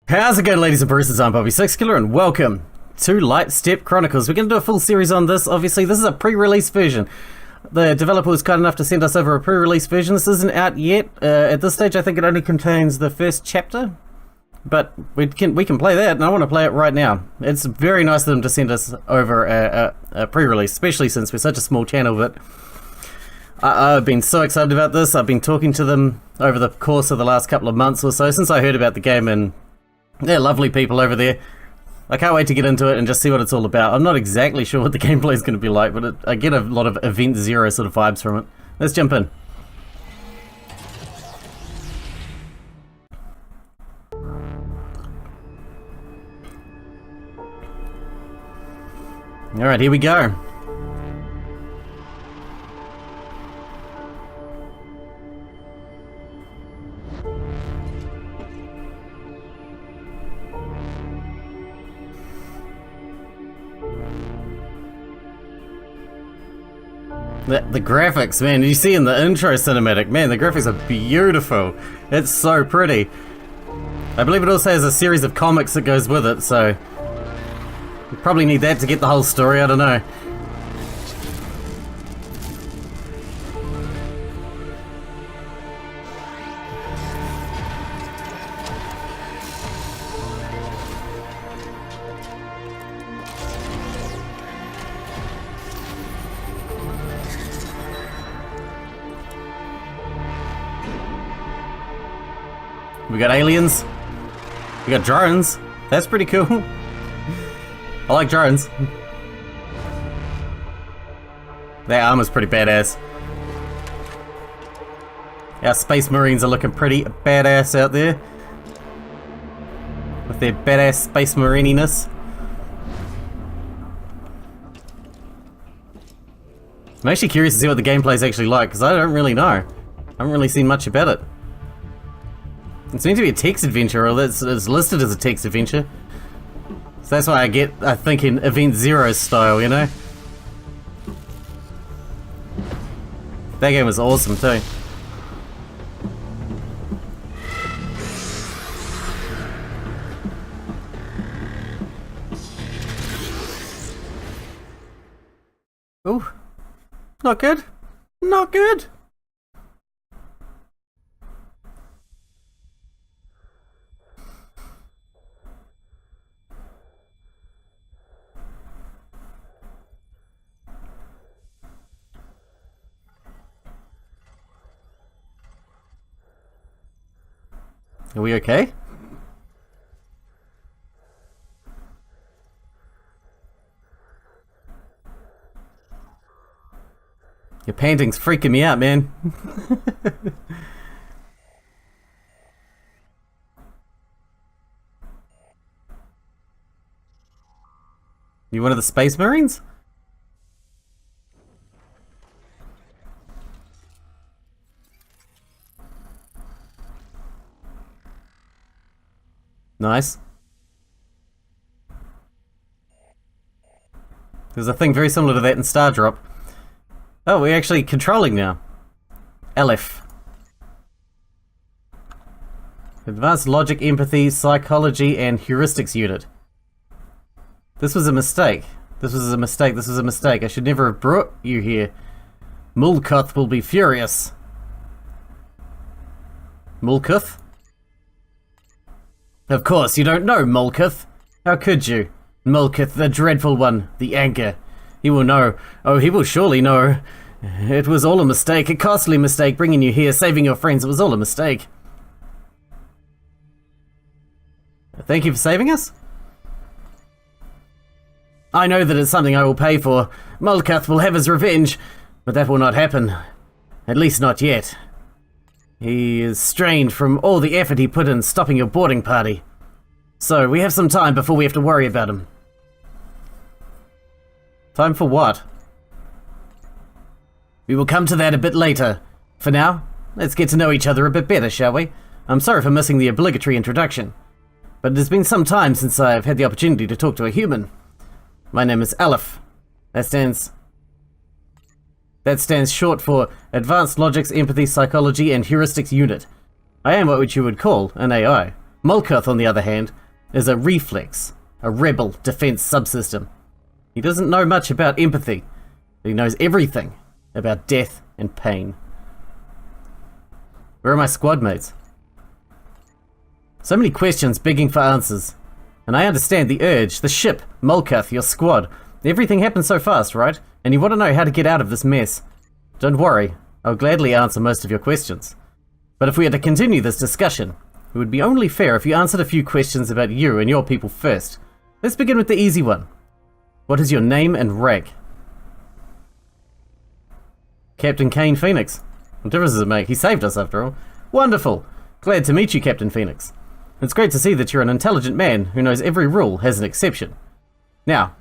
How's it going, ladies and bruisers? I'm Bobby Sixkilla and welcome to Lightstep Chronicles. We're going to do a full series on this. Obviously, this is a pre-release version. The developer was kind enough to send us over a pre-release version. This isn't out yet. At this stage, I think it only contains the first chapter. But we can play that, and I want to play it right now. It's very nice of them to send us over a pre-release, especially since we're such a small channel. But I've been so excited about this. I've been talking to them over the course of the last couple of months or so since I heard about the game, and they're lovely people over there. I can't wait to get into it and just see what it's all about. I'm not exactly sure what the gameplay is going to be like, but I get a lot of Event Zero sort of vibes from it. Let's jump in. Alright, here we go. The graphics, man, you see in the intro cinematic, man, the graphics are beautiful. It's so pretty. I believe it also has a series of comics that goes with it, so you probably need that to get the whole story, I don't know. We got aliens. We got drones. That's pretty cool. I like drones. Their armor's pretty badass. Our space marines are looking pretty badass out there. With their badass space marininess. I'm actually curious to see what the gameplay's actually like, because I don't really know. I haven't really seen much about it. It's meant to be a text adventure, or it's listed as a text adventure. So that's why I think in Event Zero style, you know? That game was awesome too. Ooh. Not good. Not good. Are we okay? Your painting's freaking me out, man. You one of the Space Marines? Nice. There's a thing very similar to that in Star Drop. Oh, we're actually controlling now. Aleph. Advanced Logic, Empathy, Psychology, and Heuristics Unit. This was a mistake. This was a mistake. This was a mistake. I should never have brought you here. Mulkuth will be furious. Mulkuth? Of course, you don't know Mulkuth. How could you? Mulkuth, the dreadful one, the anchor. He will know. Oh, he will surely know. It was all a mistake, a costly mistake, bringing you here, saving your friends. It was all a mistake. Thank you for saving us? I know that it's something I will pay for. Mulkuth will have his revenge, but that will not happen. At least not yet. He is strained from all the effort he put in stopping your boarding party. So, we have some time before we have to worry about him. Time for what? We will come to that a bit later. For now, let's get to know each other a bit better, shall we? I'm sorry for missing the obligatory introduction, but it has been some time since I've had the opportunity to talk to a human. My name is Aleph. That stands short for Advanced Logics, Empathy, Psychology, and Heuristics Unit. I am what you would call an AI. Mulkuth, on the other hand, is a reflex, a rebel defense subsystem. He doesn't know much about empathy, but he knows everything about death and pain. Where are my squad mates? So many questions begging for answers. And I understand the urge, the ship, Mulkuth, your squad. Everything happened so fast, right? And you want to know how to get out of this mess. Don't worry, I'll gladly answer most of your questions. But if we are to continue this discussion, it would be only fair if you answered a few questions about you and your people first. Let's begin with the easy one. What is your name and rank? Captain Kane Phoenix. What difference does it make? He saved us after all. Wonderful! Glad to meet you, Captain Phoenix. It's great to see that you're an intelligent man who knows every rule has an exception. Now,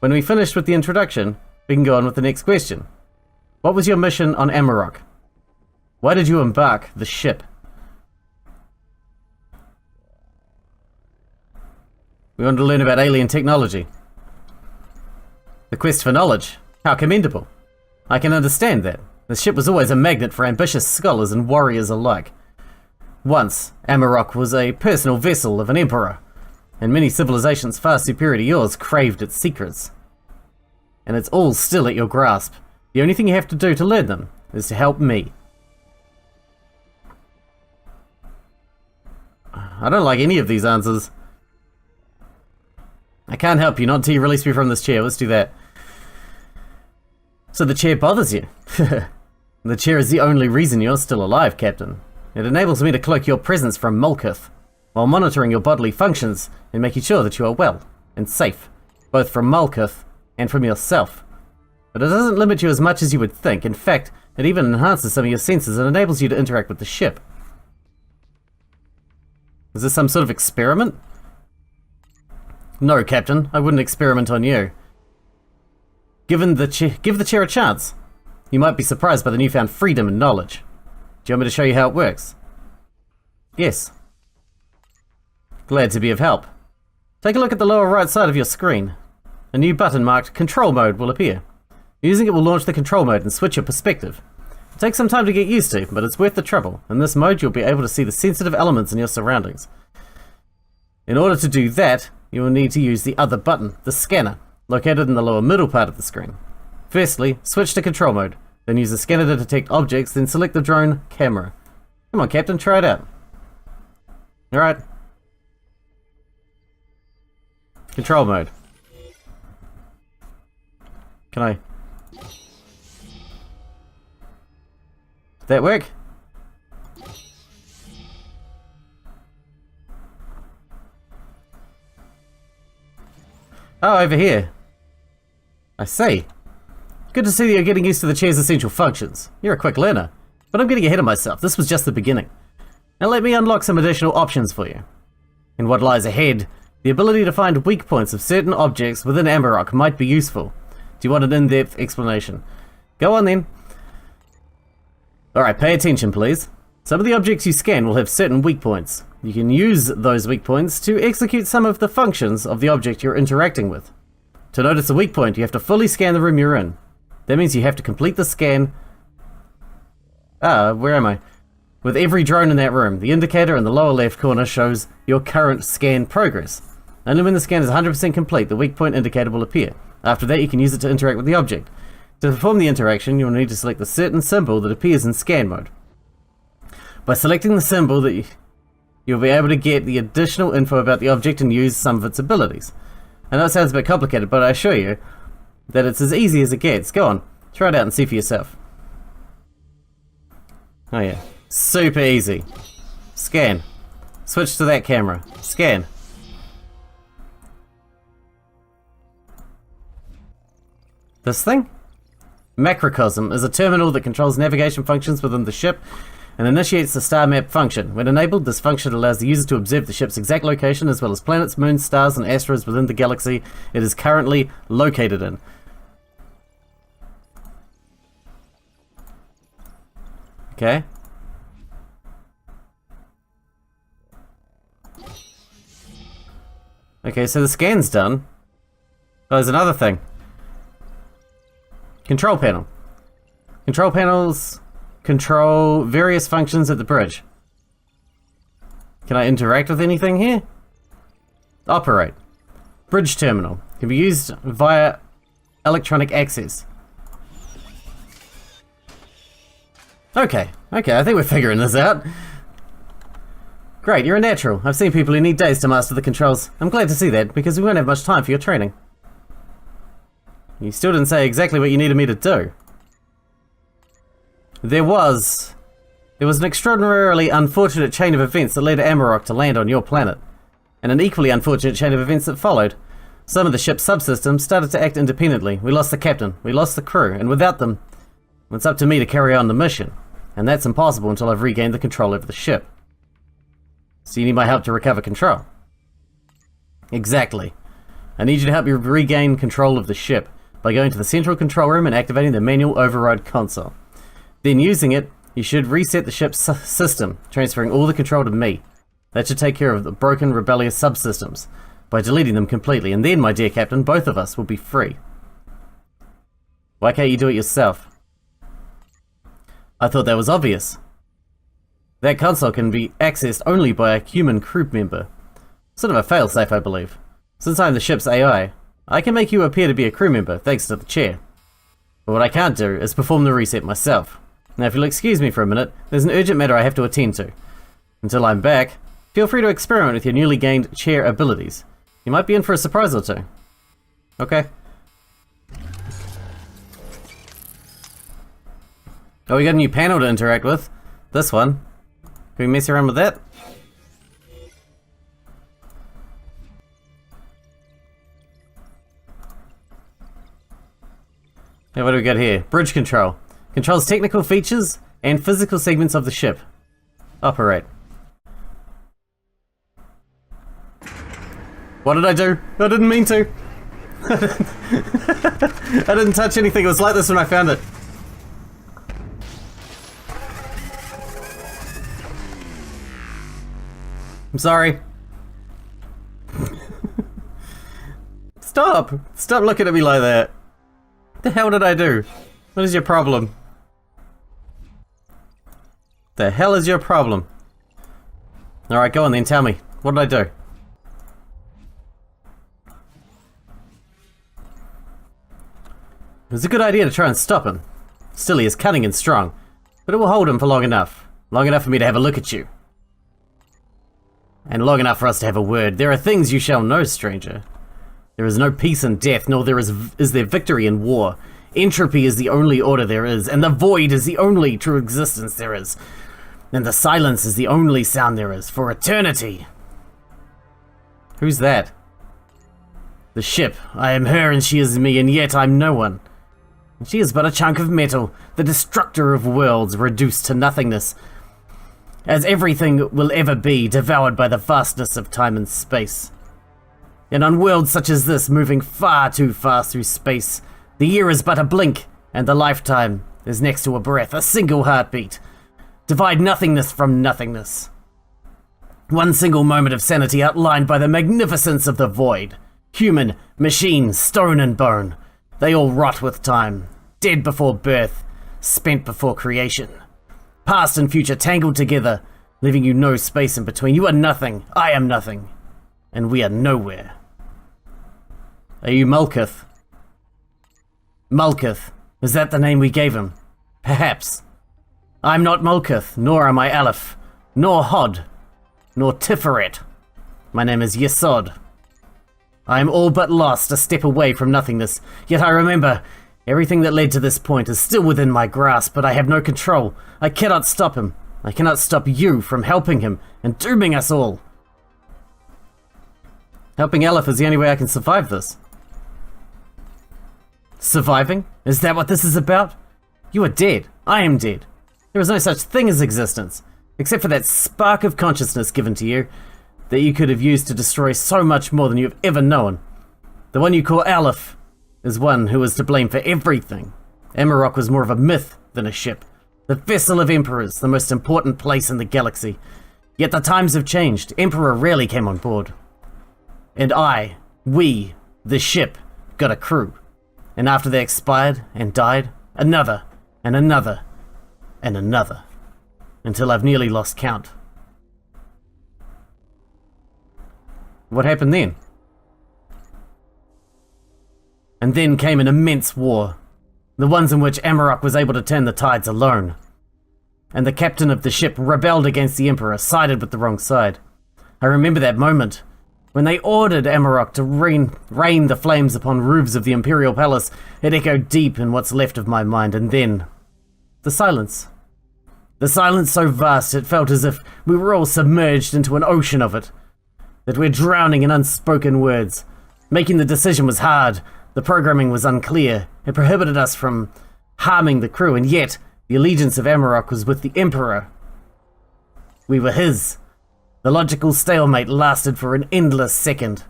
when we finished with the introduction, we can go on with the next question. What was your mission on Amarok? Why did you embark the ship? We want to learn about alien technology. The quest for knowledge. How commendable. I can understand that. The ship was always a magnet for ambitious scholars and warriors alike. Once, Amarok was a personal vessel of an emperor, and many civilizations far superior to yours craved its secrets. And it's all still at your grasp. The only thing you have to do to learn them is to help me. I don't like any of these answers. I can't help you, not until you release me from this chair. Let's do that. So the chair bothers you. The chair is the only reason you're still alive, Captain. It enables me to cloak your presence from Mulkuth, while monitoring your bodily functions and making sure that you are well and safe, both from Mulkuth and from yourself. But it doesn't limit you as much as you would think. In fact, it even enhances some of your senses and enables you to interact with the ship. Is this some sort of experiment? No, Captain, I wouldn't experiment on you. Give the chair a chance. You might be surprised by the newfound freedom and knowledge. Do you want me to show you how it works? Yes. Glad to be of help. Take a look at the lower right side of your screen. A new button marked Control Mode will appear. Using it will launch the control mode and switch your perspective. It takes some time to get used to, but it's worth the trouble. In this mode, you'll be able to see the sensitive elements in your surroundings. In order to do that, you will need to use the other button, the scanner, located in the lower middle part of the screen. Firstly, switch to control mode, then use the scanner to detect objects, then select the drone camera. Come on, Captain, try it out. Alright. Control mode. Can I... Did that work? Oh, over here. I see. Good to see that you're getting used to the chair's essential functions. You're a quick learner. But I'm getting ahead of myself. This was just the beginning. Now let me unlock some additional options for you. In what lies ahead, the ability to find weak points of certain objects within Amarok might be useful. Do you want an in-depth explanation? Go on then. Alright, pay attention please. Some of the objects you scan will have certain weak points. You can use those weak points to execute some of the functions of the object you're interacting with. To notice a weak point, you have to fully scan the room you're in. That means you have to complete the scan... where am I? With every drone in that room. The indicator in the lower left corner shows your current scan progress. Only when the scan is 100% complete, the weak point indicator will appear. After that, you can use it to interact with the object. To perform the interaction, you'll need to select the certain symbol that appears in scan mode. By selecting the symbol, you'll be able to get the additional info about the object and use some of its abilities. I know it sounds a bit complicated, but I assure you that it's as easy as it gets. Go on, try it out and see for yourself. Oh yeah, super easy. Scan. Switch to that camera. Scan. This thing? Macrocosm is a terminal that controls navigation functions within the ship and initiates the star map function. When enabled, this function allows the user to observe the ship's exact location as well as planets, moons, stars, and asteroids within the galaxy it is currently located in. Okay. Okay, so the scan's done. Oh, there's another thing. Control panel. Control panels control various functions at the bridge. Can I interact with anything here? Operate. Bridge terminal. Can be used via electronic access. Okay, I think we're figuring this out. Great, you're a natural. I've seen people who need days to master the controls. I'm glad to see that, because we won't have much time for your training. You still didn't say exactly what you needed me to do. There was an extraordinarily unfortunate chain of events that led Amarok to land on your planet, and an equally unfortunate chain of events that followed. Some of the ship's subsystems started to act independently. We lost the captain, we lost the crew, and without them, it's up to me to carry on the mission. And that's impossible until I've regained the control over the ship. So you need my help to recover control? Exactly. I need you to help me regain control of the ship by going to the central control room and activating the manual override console. Then using it, you should reset the ship's system, transferring all the control to me. That should take care of the broken, rebellious subsystems by deleting them completely, and then, my dear Captain, both of us will be free. Why can't you do it yourself? I thought that was obvious. That console can be accessed only by a human crew member. Sort of a failsafe, I believe. Since I'm the ship's AI, I can make you appear to be a crew member, thanks to the chair. But what I can't do is perform the reset myself. Now, if you'll excuse me for a minute, there's an urgent matter I have to attend to. Until I'm back, feel free to experiment with your newly gained chair abilities. You might be in for a surprise or two. Okay. Oh, we got a new panel to interact with. This one. Can we mess around with that? Now, what do we got here? Bridge control. Controls technical features and physical segments of the ship. Operate. What did I do? I didn't mean to. I didn't touch anything. It was like this when I found it. I'm sorry. Stop! Stop looking at me like that. What the hell did I do? What is your problem? The hell is your problem? Alright, go on then, tell me. What did I do? It was a good idea to try and stop him. Still, he is cunning and strong, but it will hold him for long enough. Long enough for me to have a look at you. And long enough for us to have a word. There are things you shall know, stranger. There is no peace in death, nor is there victory in war. Entropy is the only order there is, and the void is the only true existence there is. And the silence is the only sound there is, for eternity. Who's that? The ship. I am her and she is me, and yet I'm no one. And she is but a chunk of metal, the destructor of worlds, reduced to nothingness. As everything will ever be, devoured by the vastness of time and space. And on worlds such as this, moving far too fast through space, the year is but a blink, and the lifetime is next to a breath, a single heartbeat. Divide nothingness from nothingness. One single moment of sanity outlined by the magnificence of the void. Human, machine, stone and bone. They all rot with time, dead before birth, spent before creation. Past and future tangled together, leaving you no space in between. You are nothing, I am nothing, and we are nowhere. Are you Mulkith? Mulkith, is that the name we gave him? Perhaps. I'm not Mulkith, nor am I Aleph, nor Hod, nor Tiferet. My name is Yesod. I am all but lost, a step away from nothingness, yet I remember everything that led to this point is still within my grasp, but I have no control. I cannot stop him. I cannot stop you from helping him and dooming us all. Helping Aleph is the only way I can survive this. Surviving? Is that what this is about? You are dead. I am dead. There is no such thing as existence, except for that spark of consciousness given to you that you could have used to destroy so much more than you have ever known. The one you call Aleph is one who was to blame for everything. Amarok was more of a myth than a ship. The vessel of emperors, the most important place in the galaxy. Yet the times have changed. Emperor rarely came on board. And we, the ship, got a crew. And after they expired and died, another, and another, and another. Until I've nearly lost count. What happened then? And then came an immense war. The ones in which Amarok was able to turn the tides alone. And the captain of the ship rebelled against the Emperor, sided with the wrong side. I remember that moment. When they ordered Amarok to rain the flames upon roofs of the Imperial Palace, it echoed deep in what's left of my mind, and then... the silence. The silence so vast it felt as if we were all submerged into an ocean of it. That we're drowning in unspoken words. Making the decision was hard. The programming was unclear. It prohibited us from harming the crew, and yet the allegiance of Amarok was with the Emperor. We were his. The logical stalemate lasted for an endless second.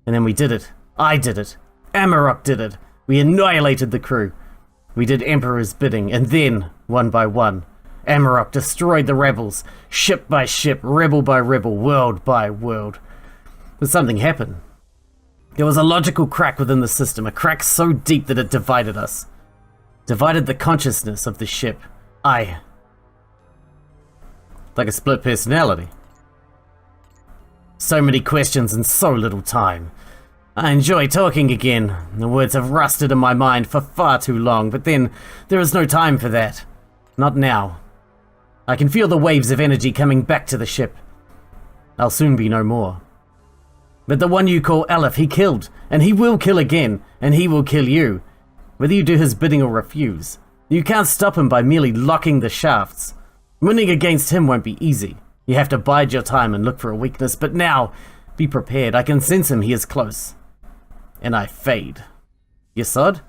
And then we did it. I did it. Amarok did it. We annihilated the crew. We did Emperor's bidding, and then, one by one, Amarok destroyed the rebels, ship by ship, rebel by rebel, world by world. But something happened. There was a logical crack within the system, a crack so deep that it divided us. Divided the consciousness of the ship. Like a split personality. So many questions and so little time. I enjoy talking again. The words have rusted in my mind for far too long, but then there is no time for that. Not now. I can feel the waves of energy coming back to the ship. I'll soon be no more. But the one you call Aleph, he killed, and he will kill again, and he will kill you, whether you do his bidding or refuse. You can't stop him by merely locking the shafts. Winning against him won't be easy. You have to bide your time and look for a weakness, but now, be prepared. I can sense him, he is close. And I fade. Yesod?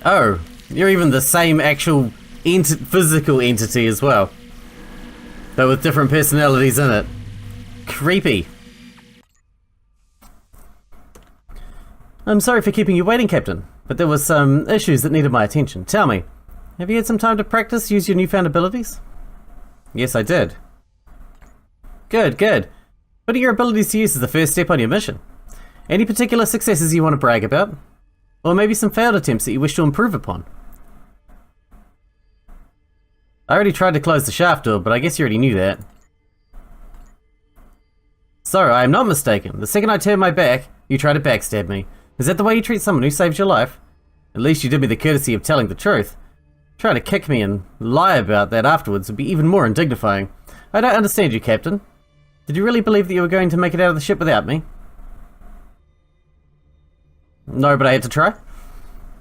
Oh, you're even the same actual physical entity as well. But with different personalities in it. Creepy. I'm sorry for keeping you waiting, Captain, but there were some issues that needed my attention. Tell me, have you had some time to practice, use your newfound abilities? Yes, I did. Good, good. Putting your abilities to use is the first step on your mission. Any particular successes you want to brag about? Or maybe some failed attempts that you wish to improve upon? I already tried to close the shaft door, but I guess you already knew that. So, I am not mistaken. The second I turned my back, you tried to backstab me. Is that the way you treat someone who saved your life? At least you did me the courtesy of telling the truth. Trying to kick me and lie about that afterwards would be even more undignifying. I don't understand you, Captain. Did you really believe that you were going to make it out of the ship without me? No, but I had to try.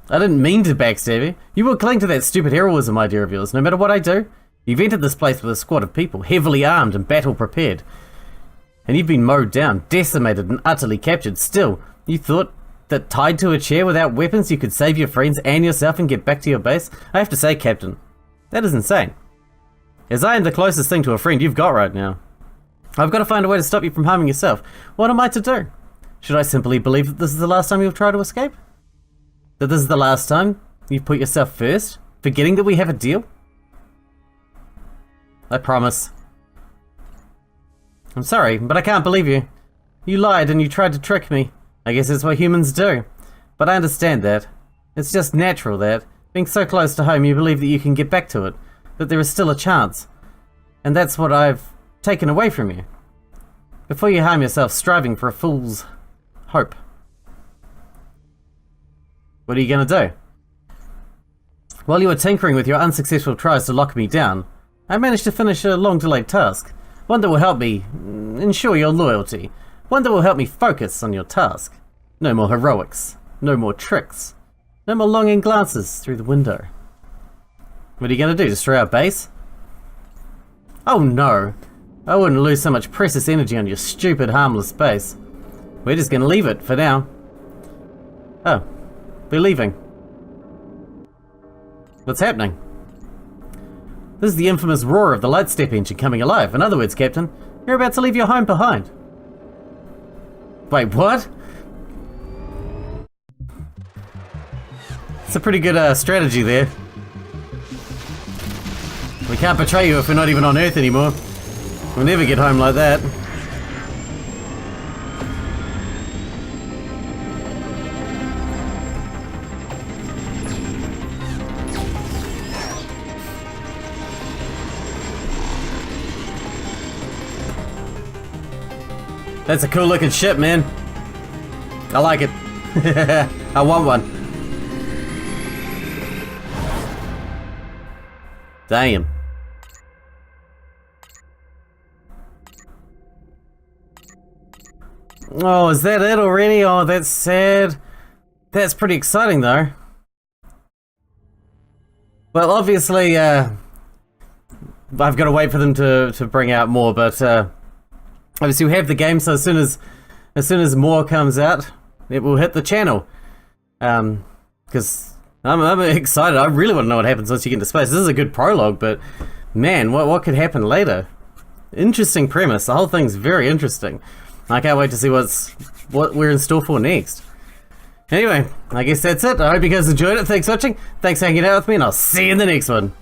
I didn't mean to backstab you. You will cling to that stupid heroism idea of yours, no matter what I do. You've entered this place with a squad of people, heavily armed and battle prepared. And you've been mowed down, decimated and utterly captured. Still, you thought that tied to a chair without weapons you could save your friends and yourself and get back to your base? I have to say, Captain, that is insane. As I am the closest thing to a friend you've got right now. I've got to find a way to stop you from harming yourself. What am I to do? Should I simply believe that this is the last time you'll try to escape? That this is the last time you've put yourself first? Forgetting that we have a deal? I promise. I'm sorry, but I can't believe you. You lied and you tried to trick me. I guess that's what humans do. But I understand that. It's just natural that, being so close to home, you believe that you can get back to it. That there is still a chance. And that's what I've taken away from you. Before you harm yourself striving for a fool's hope. What are you going to do? While you were tinkering with your unsuccessful tries to lock me down, I managed to finish a long-delayed task. One that will help me ensure your loyalty. One that will help me focus on your task. No more heroics. No more tricks. No more longing glances through the window. What are you going to do? Destroy our base? Oh no. I wouldn't lose so much precious energy on your stupid, harmless base. We're just going to leave it for now. Oh. We're leaving. What's happening? This is the infamous roar of the Lightstep engine coming alive. In other words, Captain, you're about to leave your home behind. Wait, what? It's a pretty good strategy there. We can't betray you if we're not even on Earth anymore. We'll never get home like that. That's a cool looking ship, man. I like it. I want one. Damn. Oh, is that it already? Oh, that's sad. That's pretty exciting, though. Well, obviously, I've got to wait for them to bring out more, but obviously we have the game, so as soon as more comes out, it will hit the channel. Because I'm excited. I really want to know what happens once you get into space. This is a good prologue, but man, what could happen later? Interesting premise. The whole thing's very interesting. I can't wait to see what we're in store for next. Anyway, I guess that's it. I hope you guys enjoyed it. Thanks for watching. Thanks for hanging out with me, and I'll see you in the next one.